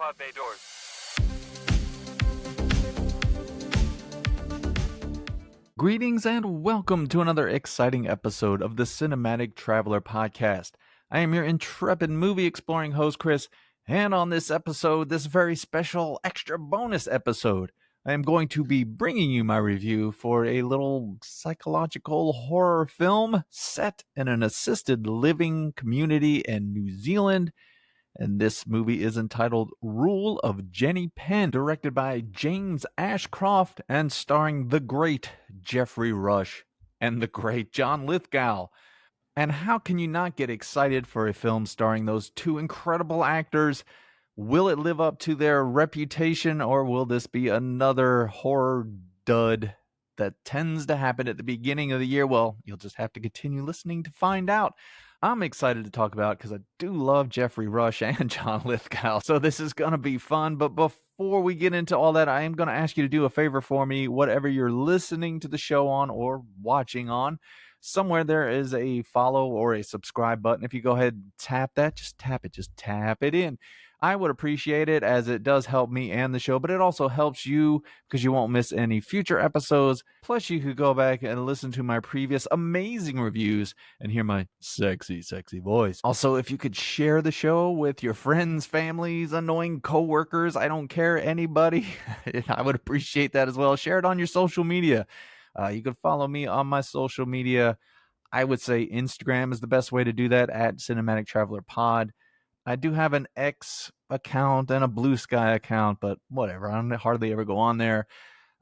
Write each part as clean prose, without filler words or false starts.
pod bay doors. Greetings and welcome to another exciting episode of the Cinematic Traveler Podcast. I am your intrepid movie exploring host, Chris, and on this episode, this very special extra bonus episode, I am going to be bringing you my review for a little psychological horror film set in an assisted living community in New Zealand. And this movie is entitled Rule of Jenny Penn, directed by James Ashcroft and starring the great Jeffrey Rush and the great John Lithgow. And how can you not get excited for a film starring those two incredible actors? Will it live up to their reputation, or will this be another horror dud that tends to happen at the beginning of the year? Well, you'll just have to continue listening to find out. I'm excited to talk about because I do love Jeffrey Rush and John Lithgow, so this is going to be fun. But before we get into all that, I am going to ask you to do a favor for me. Whatever you're listening to the show on or watching on, somewhere there is a follow or a subscribe button. If you go ahead and tap that, just tap it in. I would appreciate it, as it does help me and the show, but it also helps you because you won't miss any future episodes. Plus, you could go back and listen to my previous amazing reviews and hear my sexy voice. Also, if you could share the show with your friends, families, annoying coworkers, I don't care, anybody, I would appreciate that as well. Share it on your social media. You can follow me on my social media. I would say Instagram is the best way to do that, at Cinematic Traveler Pod. I do have an X account and a Blue Sky account, but whatever. I don't hardly ever go on there.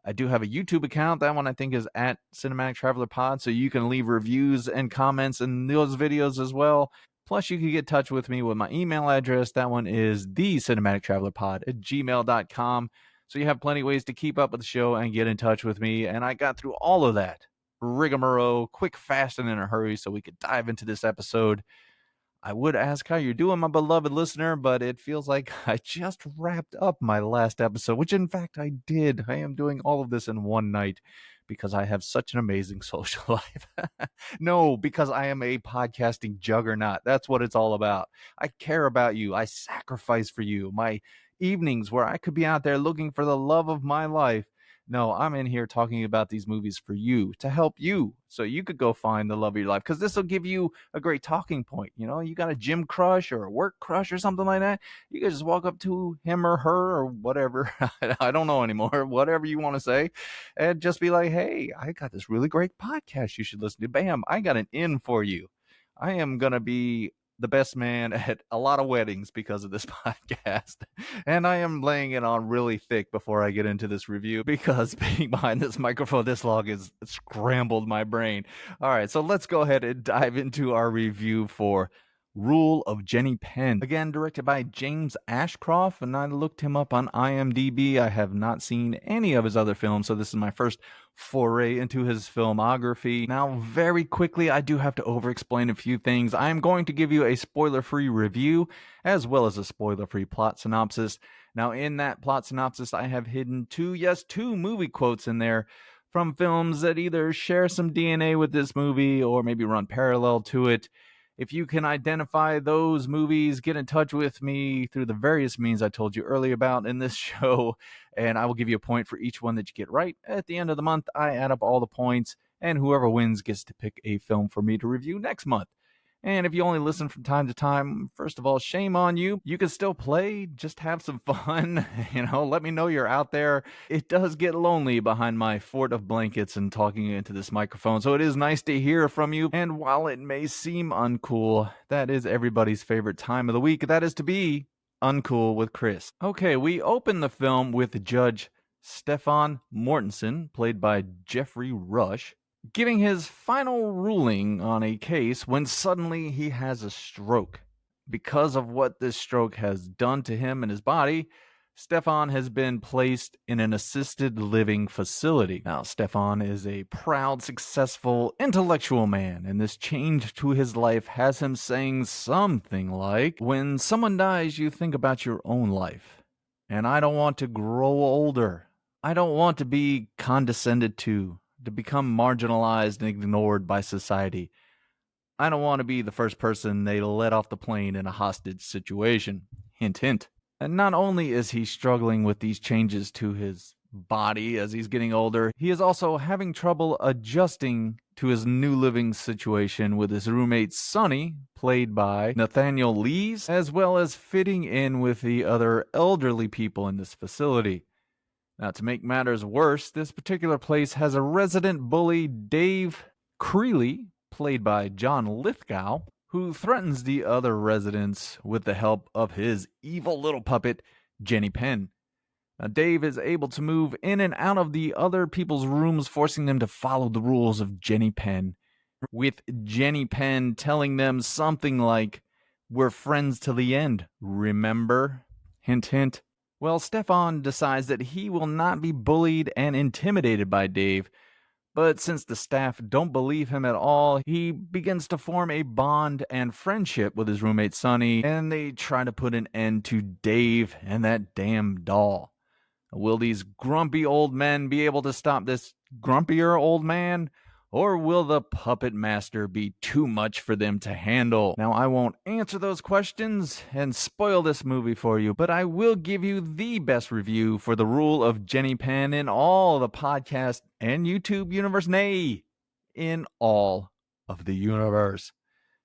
I do have a YouTube account. That one I think is at Cinematic Traveler Pod, so you can leave reviews and comments in those videos as well. Plus, you can get in touch with me with my email address. That one is thecinematictravelerpod@gmail.com. So you have plenty of ways to keep up with the show and get in touch with me. And I got through all of that rigmarole quick, fast, and in a hurry so we could dive into this episode. I would ask how you're doing, my beloved listener, but it feels like I just wrapped up my last episode, which in fact I did. I am doing all of this in one night because I have such an amazing social life. No, because I am a podcasting juggernaut. That's what it's all about. I care about you. I sacrifice for you. My evenings where I could be out there looking for the love of my life. No, I'm in here talking about these movies for you, to help you, so you could go find the love of your life, because this will give you a great talking point. You know, you got a gym crush or a work crush or something like that. You can just walk up to him or her or whatever. I don't know anymore. Whatever you want to say. And just be like, hey, I got this really great podcast you should listen to. Bam, I got an in for you. I am going to be the best man at a lot of weddings because of this podcast. And I am laying it on really thick before I get into this review, because being behind this microphone this long has scrambled my brain. All right, so let's go ahead and dive into our review for Rule of Jenny Penn. Again, directed by James Ashcroft, and I looked him up on IMDb. I have not seen any of his other films, so this is my first foray into his filmography. Now, very quickly, I do have to over-explain a few things. I'm going to give you a spoiler-free review, as well as a spoiler-free plot synopsis. Now, in that plot synopsis, I have hidden two movie quotes in there from films that either share some DNA with this movie or maybe run parallel to it. If you can identify those movies, get in touch with me through the various means I told you earlier about in this show, and I will give you a point for each one that you get right. At the end of the month, I add up all the points, and whoever wins gets to pick a film for me to review next month. And if you only listen from time to time, first of all, shame on you. You can still play, just have some fun. Let me know you're out there. It does get lonely behind my fort of blankets and talking into this microphone, so it is nice to hear from you. And while it may seem uncool, that is everybody's favorite time of the week. That is to be uncool with Chris. Okay, we open the film with Judge Stefan Mortensen, played by Jeffrey Rush, giving his final ruling on a case when suddenly he has a stroke. Because of what this stroke has done to him and his body, Stefan has been placed in an assisted living facility. Now, Stefan is a proud, successful, intellectual man, and this change to his life has him saying something like, "When someone dies, you think about your own life. And I don't want to grow older. I don't want to be condescended to become marginalized and ignored by society. I don't want to be the first person they let off the plane in a hostage situation." Hint, hint. And not only is he struggling with these changes to his body as he's getting older, he is also having trouble adjusting to his new living situation with his roommate Sonny, played by Nathaniel Lees, as well as fitting in with the other elderly people in this facility. Now, to make matters worse, this particular place has a resident bully, Dave Creeley, played by John Lithgow, who threatens the other residents with the help of his evil little puppet, Jenny Penn. Now, Dave is able to move in and out of the other people's rooms, forcing them to follow the rules of Jenny Penn, with Jenny Penn telling them something like, "We're friends till the end, remember?" Hint, hint. Well, Stefan decides that he will not be bullied and intimidated by Dave, but since the staff don't believe him at all, he begins to form a bond and friendship with his roommate Sonny, and they try to put an end to Dave and that damn doll. Will these grumpy old men be able to stop this grumpier old man? Or will the puppet master be too much for them to handle? Now, I won't answer those questions and spoil this movie for you, but I will give you the best review for The Rule of Jenny Penn in all the podcast and YouTube universe, nay, in all of the universe.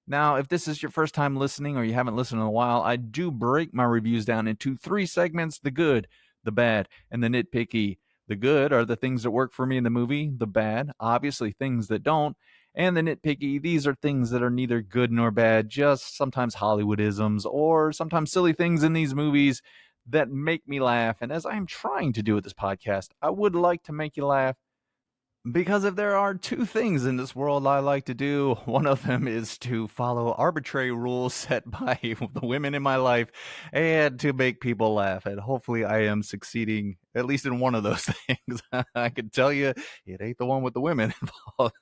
Now, if this is your first time listening or you haven't listened in a while, I do break my reviews down into 3 segments: the good, the bad, and the nitpicky. The good are the things that work for me in the movie. The bad, obviously things that don't. And the nitpicky, these are things that are neither good nor bad, just sometimes Hollywoodisms or sometimes silly things in these movies that make me laugh. And as I'm trying to do with this podcast, I would like to make you laugh. Because if there are 2 things in this world I like to do, one of them is to follow arbitrary rules set by the women in my life and to make people laugh. And hopefully I am succeeding at least in one of those things. I can tell you it ain't the one with the women involved.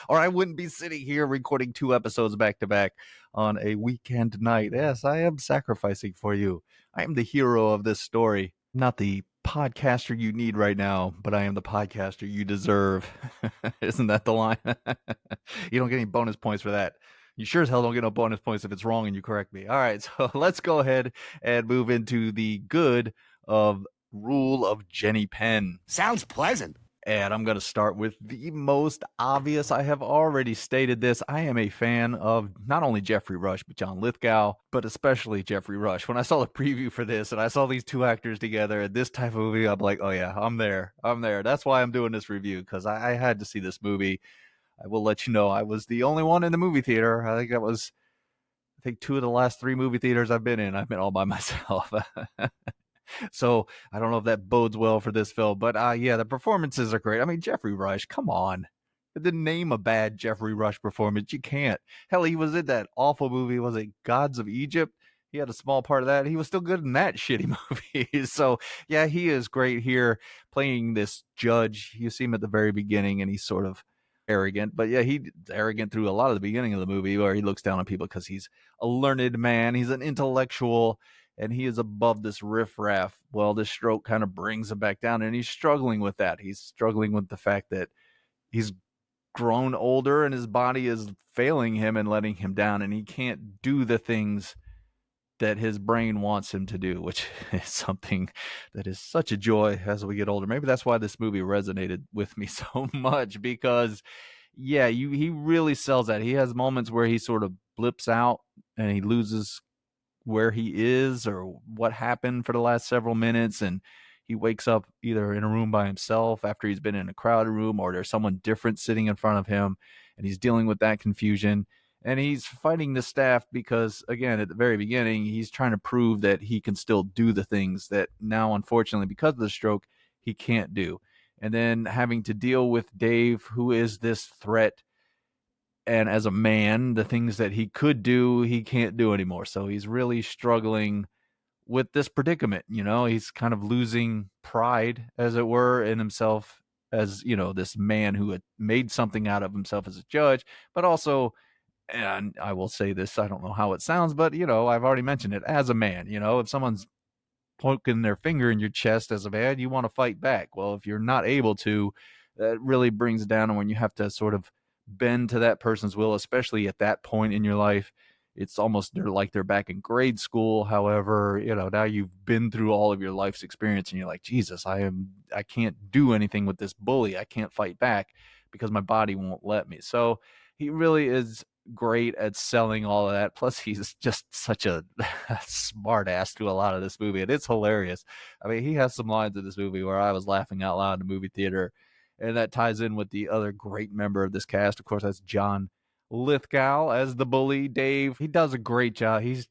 Or I wouldn't be sitting here recording 2 episodes back to back on a weekend night. Yes, I am sacrificing for you. I am the hero of this story, not the podcaster you need right now, but I am the podcaster you deserve. Isn't that the line? You don't get any bonus points for that. You sure as hell don't get no bonus points if it's wrong and you correct me. All right, so let's go ahead and move into the good of Rule of Jenny Penn. Sounds pleasant. And I'm going to start with the most obvious. I have already stated this. I am a fan of not only Jeffrey Rush, but John Lithgow, but especially Jeffrey Rush. When I saw the preview for this and I saw these 2 actors together in this type of movie, I'm like, oh yeah, I'm there. That's why I'm doing this review, because I had to see this movie. I will let you know I was the only one in the movie theater. I think 2 of the last 3 movie theaters I've been in, I've been all by myself. So I don't know if that bodes well for this film, but yeah, the performances are great. I mean, Jeffrey Rush, come on. To name a bad Jeffrey Rush performance, you can't. Hell, he was in that awful movie, was it Gods of Egypt? He had a small part of that. He was still good in that shitty movie. So yeah, he is great here playing this judge. You see him at the very beginning and he's sort of arrogant, but yeah, he's arrogant through a lot of the beginning of the movie where he looks down on people because he's a learned man. He's an intellectual and he is above this riffraff. Well, this stroke kind of brings him back down, and he's struggling with that. He's struggling with the fact that he's grown older and his body is failing him and letting him down, and he can't do the things that his brain wants him to do, which is something that is such a joy as we get older. Maybe that's why this movie resonated with me so much, because yeah, he really sells that. He has moments where he sort of blips out and he loses where he is or what happened for the last several minutes, and he wakes up either in a room by himself after he's been in a crowded room, or there's someone different sitting in front of him and he's dealing with that confusion, and he's fighting the staff because, again, at the very beginning he's trying to prove that he can still do the things that now, unfortunately, because of the stroke, he can't do. And then having to deal with Dave, who is this threat, and as a man, the things that he could do, he can't do anymore. So he's really struggling with this predicament. He's kind of losing pride, as it were, in himself as, this man who had made something out of himself as a judge, but also, and I will say this, I don't know how it sounds, but, I've already mentioned it, as a man, if someone's poking their finger in your chest as a man, you want to fight back. Well, if you're not able to, that really brings down when you have to sort of bend to that person's will, especially at that point in your life. it's almost they're back in grade school. However, now you've been through all of your life's experience and you're like, Jesus, I can't do anything with this bully. I can't fight back because my body won't let me. So he really is great at selling all of that. Plus, he's just such a smart ass to a lot of this movie, and it's hilarious. I mean, he has some lines in this movie where I was laughing out loud in the movie theater, and that ties in with the other great member of this cast. Of course, that's John Lithgow as the bully, Dave. He does a great job. He's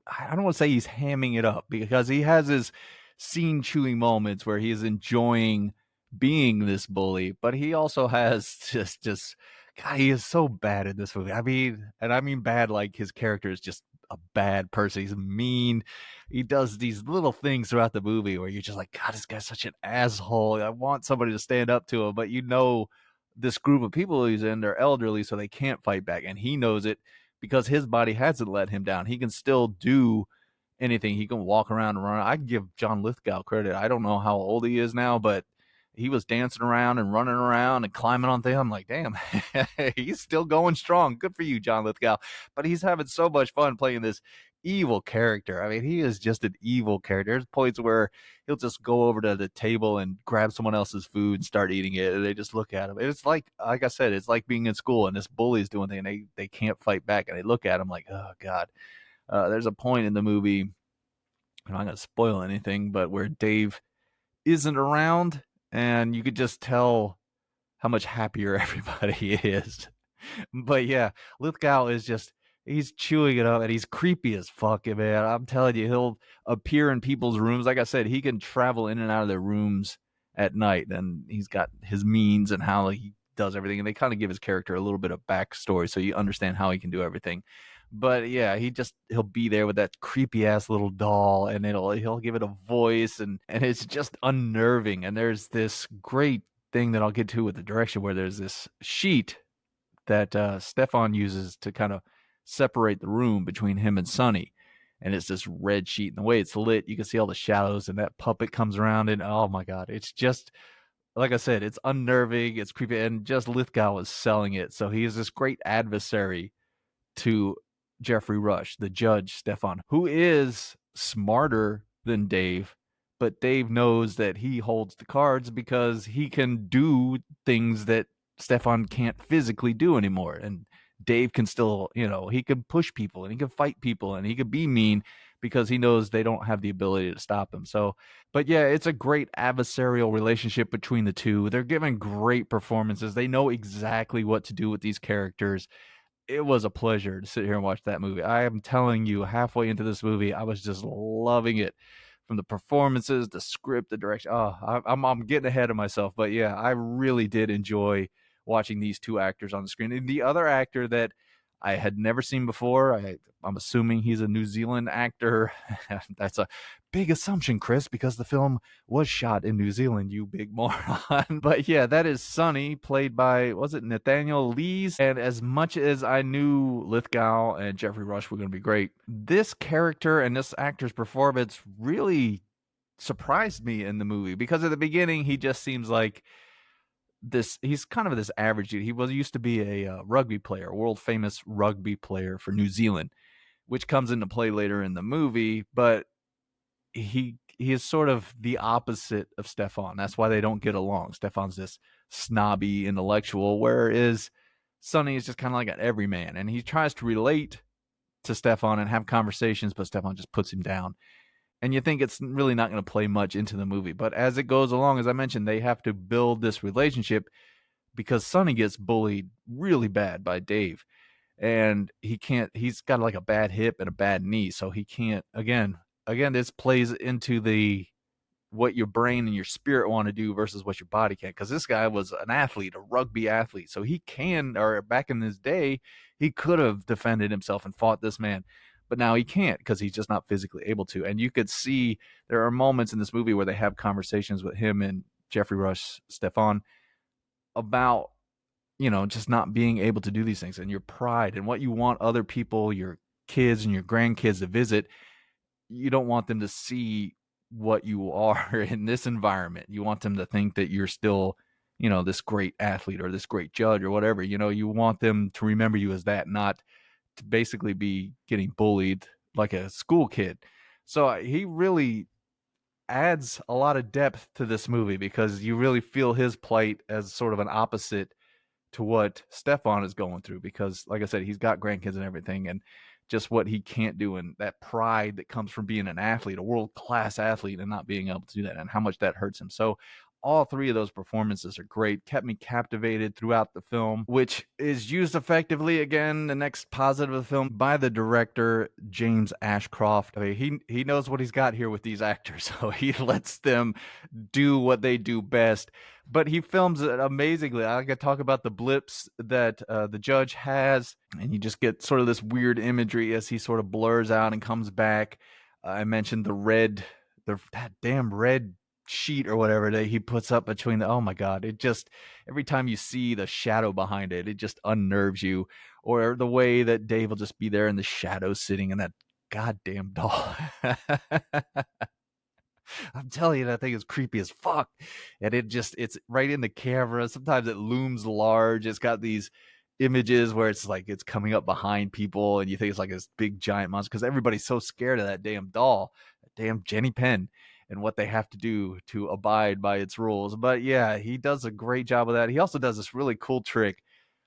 I don't want to say he's hamming it up because he has his scene chewing moments where he is enjoying being this bully, but he also has just God, he is so bad in this movie. I mean bad like his character is just a bad person. He's mean. He does these little things throughout the movie where you're just like, God, this guy's such an asshole. I want somebody to stand up to him, but this group of people he's in, they're elderly, so they can't fight back. And he knows it because his body hasn't let him down. He can still do anything. He can walk around and run. I give John Lithgow credit. I don't know how old he is now, but he was dancing around and running around and climbing on things. I'm like, damn, he's still going strong. Good for you, John Lithgow. But he's having so much fun playing this evil character. I mean, he is just an evil character. There's points where he'll just go over to the table and grab someone else's food and start eating it, and they just look at him. It's like I said, it's like being in school and this bully's doing things, and they can't fight back, and they look at him like, oh God. There's a point in the movie, I'm not going to spoil anything, but where Dave isn't around, and you could just tell how much happier everybody is. But yeah, Lithgow is he's chewing it up, and he's creepy as fuck, man. I'm telling you, he'll appear in people's rooms. Like I said, he can travel in and out of their rooms at night, and he's got his means and how he does everything. And they kind of give his character a little bit of backstory so you understand how he can do everything. But yeah, he'll be there with that creepy ass little doll, and he'll give it a voice, and it's just unnerving. And there's this great thing that I'll get to with the direction where there's this sheet that Stefan uses to kind of separate the room between him and Sonny. And it's this red sheet, and the way it's lit, you can see all the shadows, and that puppet comes around, and oh my God, it's just, like I said, it's unnerving, it's creepy, and just Lithgow is selling it. So he is this great adversary to Jeffrey Rush, the judge, Stefan, who is smarter than Dave, but Dave knows that he holds the cards because he can do things that Stefan can't physically do anymore. And Dave can still, he can push people and he can fight people and he can be mean because he knows they don't have the ability to stop him. So, but yeah, it's a great adversarial relationship between the two. They're giving great performances. They know exactly what to do with these characters. It was a pleasure to sit here and watch that movie. I am telling you, halfway into this movie, I was just loving it, from the performances, the script, the direction. Oh, I'm getting ahead of myself, but yeah, I really did enjoy watching these two actors on the screen. And the other actor that I had never seen before, I'm assuming he's a New Zealand actor. That's a big assumption, Chris, because the film was shot in New Zealand, you big moron. But yeah, that is Sonny, played by, was it Nathaniel Lees? And as much as I knew Lithgow and Jeffrey Rush were going to be great, this character and this actor's performance really surprised me in the movie, because at the beginning he just seems like he's kind of this average dude. He used to be a rugby player, a world famous rugby player for New Zealand, which comes into play later in the movie. But he is sort of the opposite of Stefan. That's why they don't get along. Stefan's this snobby intellectual, whereas Sonny is just kind of like an everyman, and he tries to relate to Stefan and have conversations, but Stefan just puts him down. And you think it's really not going to play much into the movie. But as it goes along, as I mentioned, they have to build this relationship because Sonny gets bullied really bad by Dave. And he's got like a bad hip and a bad knee. So he can't, again, this plays into what your brain and your spirit want to do versus what your body can. Because this guy was an athlete, a rugby athlete. So or back in his day, he could have defended himself and fought this man. But now he can't because he's just not physically able to. And you could see there are moments in this movie where they have conversations with him and Jeffrey Rush, Stefan, about, just not being able to do these things and your pride and what you want other people, your kids and your grandkids to visit. You don't want them to see what you are in this environment. You want them to think that you're still, this great athlete or this great judge or whatever. You want them to remember you as that, not to basically be getting bullied like a school kid. So he really adds a lot of depth to this movie because you really feel his plight as sort of an opposite to what Stefan is going through, because like I said, he's got grandkids and everything, and just what he can't do, and that pride that comes from being an athlete, a world-class athlete, and not being able to do that, and how much that hurts him. So all three of those performances are great, kept me captivated throughout the film, which is used effectively, again, the next positive of the film, by the director James Ashcroft. I mean, he knows what he's got here with these actors, so he lets them do what they do best, but he films it amazingly. I could talk about the blips that the judge has, and you just get sort of this weird imagery as he sort of blurs out and comes back. I mentioned that damn red sheet or whatever that he puts up between the, oh my god, it just, every time you see the shadow behind it, it just unnerves you. Or the way that Dave will just be there in the shadow sitting in that goddamn doll. I'm telling you, that thing is creepy as fuck. And it's right in the camera. Sometimes it looms large. It's got these images where it's like it's coming up behind people and you think it's like this big giant monster, because everybody's so scared of that damn doll, that damn Jenny Penn, and what they have to do to abide by its rules. But yeah, he does a great job of that. He also does this really cool trick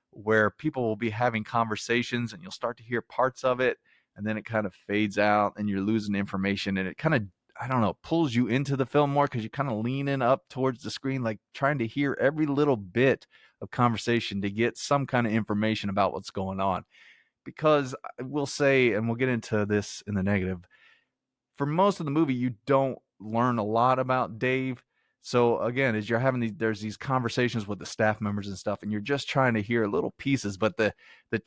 where people will be having conversations and you'll start to hear parts of it, and then it kind of fades out and you're losing information, and it kind of, I don't know, pulls you into the film more because you're kind of leaning up towards the screen, like trying to hear every little bit of conversation to get some kind of information about what's going on. Because I will say, and we'll get into this in the negative, for most of the movie, you don't learn a lot about Dave. So again, as you're having there's these conversations with the staff members and stuff, and you're just trying to hear little pieces. But the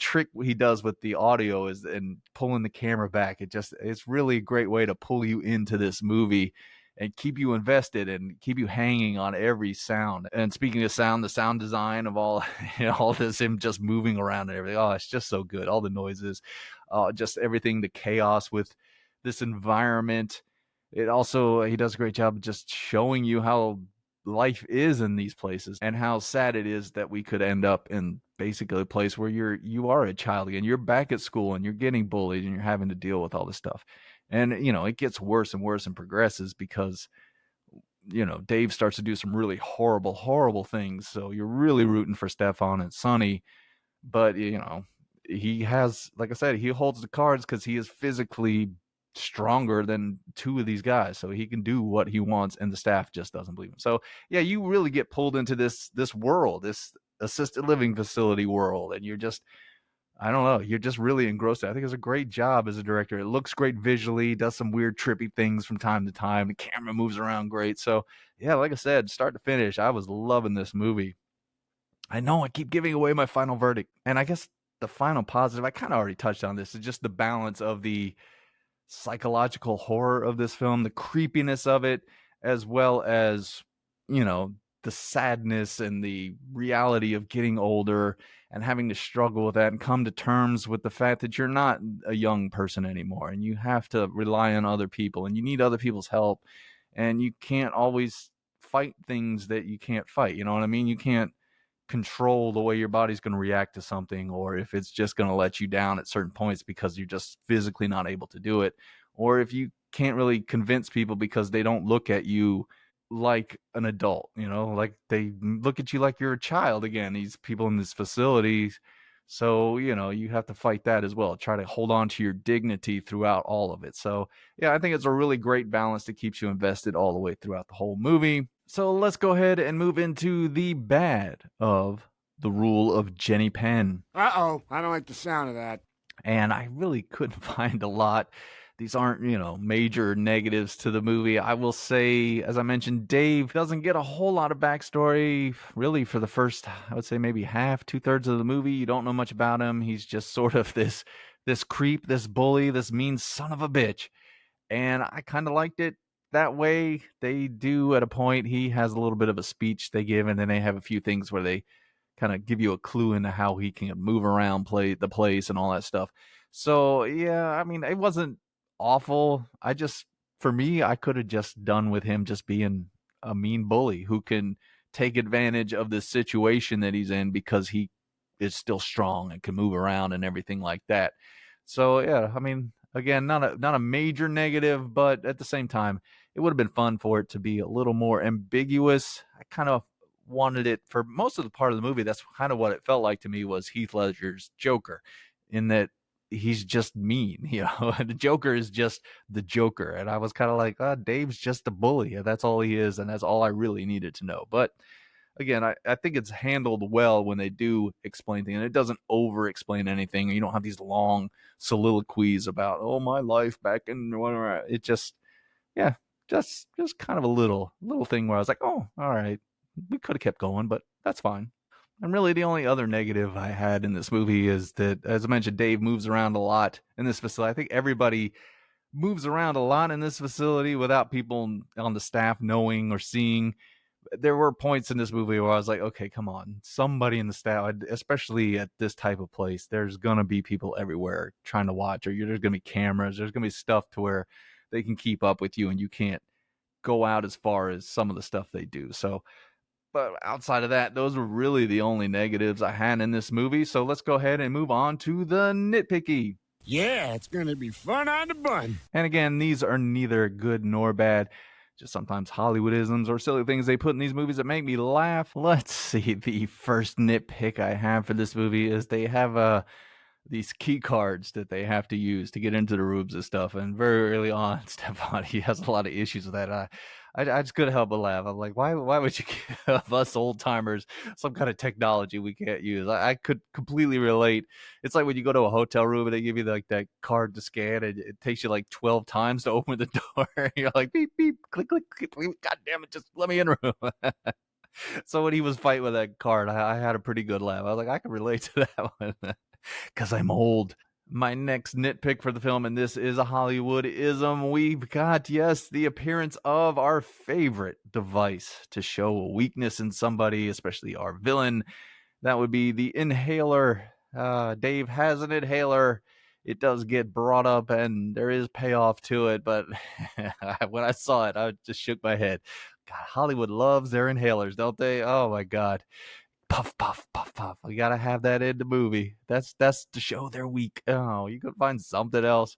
trick he does with the audio is, and pulling the camera back, it's really a great way to pull you into this movie and keep you invested and keep you hanging on every sound. And speaking of sound, the sound design of all, all this, him just moving around and everything. Oh, it's just so good. All the noises, just everything, the chaos with this environment. It also, he does a great job of just showing you how life is in these places and how sad it is that we could end up in basically a place where you are a child again. You're back at school and you're getting bullied and you're having to deal with all this stuff. And it gets worse and worse and progresses because Dave starts to do some really horrible, horrible things. So you're really rooting for Stefan and Sonny, but he has, like I said, he holds the cards because he is physically stronger than two of these guys, so he can do what he wants, and the staff just doesn't believe him. So yeah, you really get pulled into this world, this assisted living facility world, and you're just, I don't know, you're just really engrossed. I think it's a great job as a director. It looks great visually, does some weird trippy things from time to time, the camera moves around great. So yeah, like I said, start to finish, I was loving this movie. I know I keep giving away my final verdict, and I guess the final positive, I kind of already touched on this, is just the balance of the psychological horror of this film, the creepiness of it, as well as, the sadness and the reality of getting older and having to struggle with that and come to terms with the fact that you're not a young person anymore and you have to rely on other people and you need other people's help, and you can't always fight things that you can't fight. You know what I mean? You can't control the way your body's going to react to something, or if it's just going to let you down at certain points because you're just physically not able to do it, or if you can't really convince people because they don't look at you like an adult, like they look at you like you're a child. Again, these people in this facility. So you have to fight that as well, try to hold on to your dignity throughout all of it. So yeah, I think it's a really great balance that keeps you invested all the way throughout the whole movie. So let's go ahead and move into the bad of The Rule of Jenny Penn. Uh-oh, I don't like the sound of that. And I really couldn't find a lot. These aren't, major negatives to the movie. I will say, as I mentioned, Dave doesn't get a whole lot of backstory, really, for the first, I would say maybe half, 2/3 of the movie. You don't know much about him. He's just sort of this creep, this bully, this mean son of a bitch. And I kind of liked it that way. They do at a point, he has a little bit of a speech they give, and then they have a few things where they kind of give you a clue into how he can move around, play the place and all that stuff. So yeah, I mean, it wasn't awful. For me, I could have just done with him just being a mean bully who can take advantage of the situation that he's in because he is still strong and can move around and everything like that. So yeah, I mean, again, not a major negative, but at the same time, it would have been fun for it to be a little more ambiguous. I kind of wanted it for most of the part of the movie. That's kind of what it felt like to me, was Heath Ledger's Joker, in that he's just mean, the Joker is just the Joker. And I was kind of like, Dave's just a bully. That's all he is. And that's all I really needed to know. But again, I think it's handled well when they do explain things, and it doesn't over explain anything. You don't have these long soliloquies about, oh, my life back in whatever. It just, yeah, just kind of a little thing where I was like, oh, all right, we could have kept going, but that's fine. And really, the only other negative I had in this movie is that, as I mentioned, Dave moves around a lot in this facility. I think everybody moves around a lot in this facility without people on the staff knowing or seeing. There were points in this movie where I was like, okay, come on, somebody in the staff, especially at this type of place, there's gonna be people everywhere trying to watch, or there's gonna be cameras, there's gonna be stuff to where they can keep up with you, and you can't go out as far as some of the stuff they do. So, but outside of that, those were really the only negatives I had in this movie. So let's go ahead and move on to the nitpicky. Yeah, it's gonna be fun on the bun. And again, these are neither good nor bad, just sometimes Hollywoodisms or silly things they put in these movies that make me laugh. Let's see. The first nitpick I have for this movie is they have these key cards that they have to use to get into the rooms and stuff. And very early on, Stefan, he has a lot of issues with that. I just couldn't help but laugh. I'm like, why would you give us old timers some kind of technology we can't use? I could completely relate. It's like when you go to a hotel room and they give you like that card to scan, and it takes you like 12 times to open the door. You're like, beep, beep, click, click, click. God damn it, just let me in the room. So when he was fighting with that card, I had a pretty good laugh. I was like, I can relate to that one because I'm old. My next nitpick for the film, and this is a Hollywood-ism, we've got, yes, the appearance of our favorite device to show a weakness in somebody, especially our villain. That would be the inhaler. Dave has an inhaler. It does get brought up, and there is payoff to it, but when I saw it, I just shook my head. God, Hollywood loves their inhalers, don't they? Oh, my God. Puff, puff, puff, puff. We gotta have that in the movie. That's to show they're weak. Oh, you could find something else.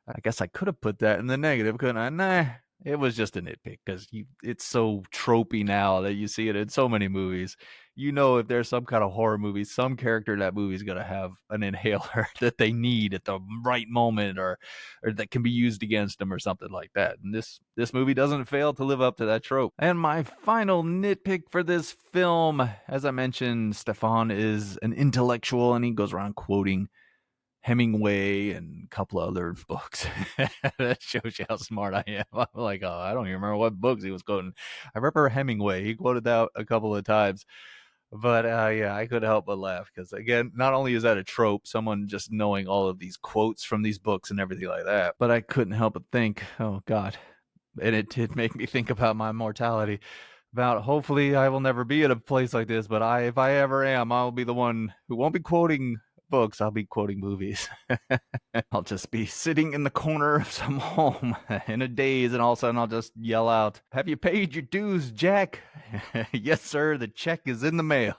I guess I could have put that in the negative, couldn't I? Nah, it was just a nitpick because it's so tropey now that you see it in so many movies. If there's some kind of horror movie, some character in that movie is going to have an inhaler that they need at the right moment, or that can be used against them or something like that. And this movie doesn't fail to live up to that trope. And my final nitpick for this film, as I mentioned, Stefan is an intellectual and he goes around quoting Hemingway and a couple of other books. That shows you how smart I am. I'm like, oh, I don't even remember what books he was quoting. I remember Hemingway. He quoted that a couple of times. But yeah, I couldn't help but laugh because, again, not only is that a trope, someone just knowing all of these quotes from these books and everything like that, but I couldn't help but think, oh, God. And it did make me think about my mortality. About hopefully I will never be at a place like this, but if I ever am, I'll be the one who won't be quoting books. I'll be quoting movies. I'll just be sitting in the corner of some home in a daze, and all of a sudden I'll just yell out, "Have you paid your dues, Jack?" "Yes, sir, the check is in the mail."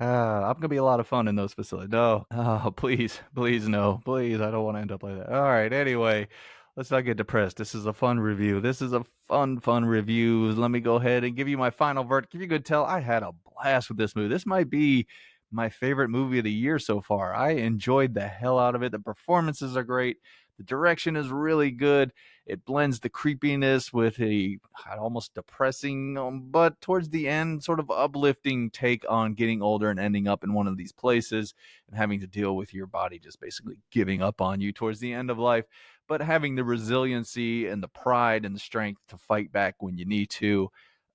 I'm gonna be a lot of fun in those facilities. No, oh, please, no, please, I don't want to end up like that. All right, anyway, let's not get depressed. This is a fun review. This is a fun review. Let me go ahead and give you my final verdict. If you could tell, I had a blast with this movie. This might be my favorite movie of the year so far. I enjoyed the hell out of it. The performances are great. The direction is really good. It blends the creepiness with a almost depressing, but towards the end, sort of uplifting take on getting older and ending up in one of these places and having to deal with your body just basically giving up on you towards the end of life, but having the resiliency and the pride and the strength to fight back when you need to.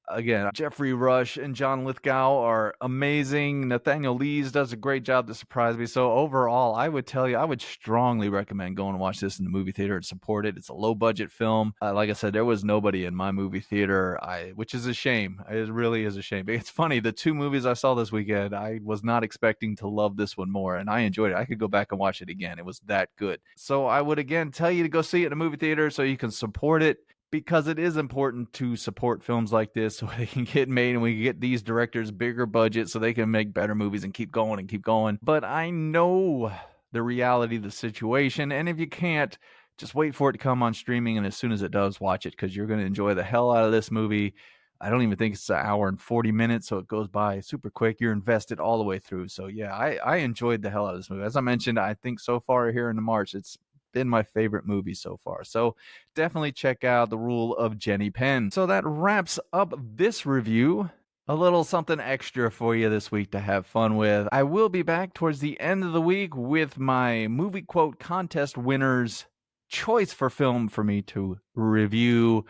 Again, Jeffrey Rush and John Lithgow are amazing. Nathaniel Lees does a great job to surprise me. So overall, I would strongly recommend going and watch this in the movie theater and support it. It's a low budget film. Like I said, there was nobody in my movie theater, which is a shame. It really is a shame. But it's funny, the two movies I saw this weekend, I was not expecting to love this one more, and I enjoyed it. I could go back and watch it again. It was that good. So I would again tell you to go see it in a movie theater so you can support it. because it is important to support films like this so they can get made and we can get these directors bigger budgets so they can make better movies and keep going and keep going. But I know the reality of the situation, and if you can't, just wait for it to come on streaming, and as soon as it does, watch it, because you're going to enjoy the hell out of this movie. I don't even think it's an hour and 40 minutes, so it goes by super quick. You're invested all the way through. So yeah, I enjoyed the hell out of this movie. As I mentioned, I think so far here in the March, it's been my favorite movie so far. So definitely check out The Rule of Jenny Penn. So that wraps up this review. A little something extra for you this week to have fun with. I will be back towards the end of the week with my movie quote contest winners choice for film for me to review.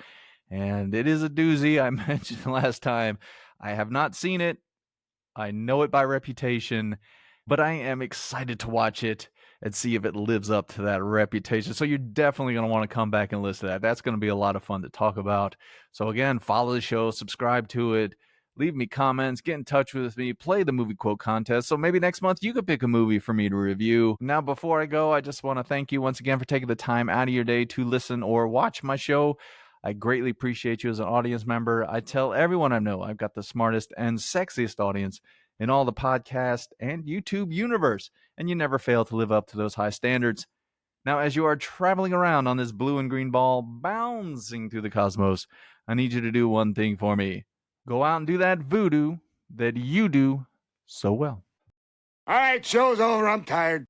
And it is a doozy. I mentioned last time, I have not seen it. I know it by reputation, but I am excited to watch it and see if it lives up to that reputation. So you're definitely going to want to come back and listen to that. That's going to be a lot of fun to talk about. So again, follow the show, subscribe to it, leave me comments, get in touch with me, play the movie quote contest. So maybe next month you could pick a movie for me to review. Now, before I go, I just want to thank you once again for taking the time out of your day to listen or watch my show. I greatly appreciate you as an audience member. I tell everyone I know I've got the smartest and sexiest audience in all the podcast and YouTube universe, and you never fail to live up to those high standards. Now, as you are traveling around on this blue and green ball, bouncing through the cosmos, I need you to do one thing for me. Go out and do that voodoo that you do so well. All right, show's over. I'm tired.